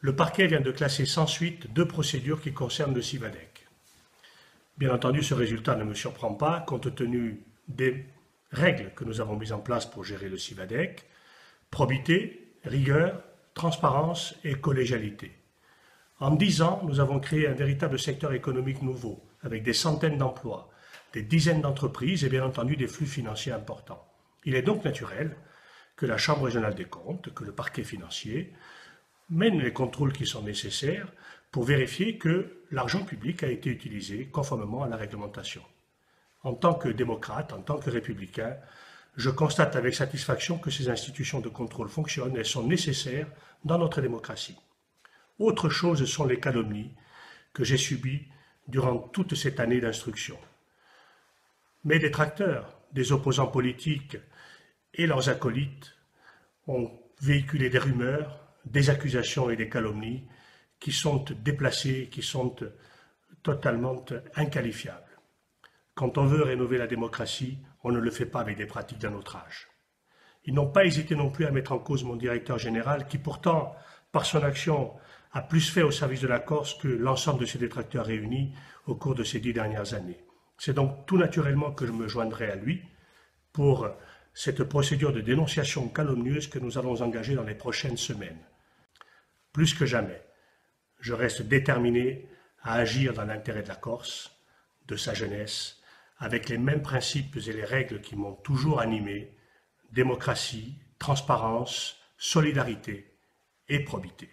Le parquet vient de classer sans suite 2 procédures qui concernent le Civadec. Bien entendu, ce résultat ne me surprend pas, compte tenu des règles que nous avons mises en place pour gérer le Civadec: probité, rigueur, transparence et collégialité. En 10 ans, nous avons créé un véritable secteur économique nouveau, avec des centaines d'emplois, des dizaines d'entreprises et bien entendu des flux financiers importants. Il est donc naturel que la Chambre régionale des comptes, que le parquet financier, mènent les contrôles qui sont nécessaires pour vérifier que l'argent public a été utilisé conformément à la réglementation. En tant que démocrate, en tant que républicain, je constate avec satisfaction que ces institutions de contrôle fonctionnent et sont nécessaires dans notre démocratie. Autre chose sont les calomnies que j'ai subies durant toute cette année d'instruction. Mes détracteurs, des opposants politiques et leurs acolytes ont véhiculé des rumeurs, des accusations et des calomnies qui sont déplacées, qui sont totalement inqualifiables. Quand on veut rénover la démocratie, on ne le fait pas avec des pratiques d'un autre âge. Ils n'ont pas hésité non plus à mettre en cause mon directeur général, qui pourtant, par son action, a plus fait au service de la Corse que l'ensemble de ses détracteurs réunis au cours de ces 10 dernières années. C'est donc tout naturellement que je me joindrai à lui pour cette procédure de dénonciation calomnieuse que nous allons engager dans les prochaines semaines. Plus que jamais, je reste déterminé à agir dans l'intérêt de la Corse, de sa jeunesse, avec les mêmes principes et les règles qui m'ont toujours animé: démocratie, transparence, solidarité et probité.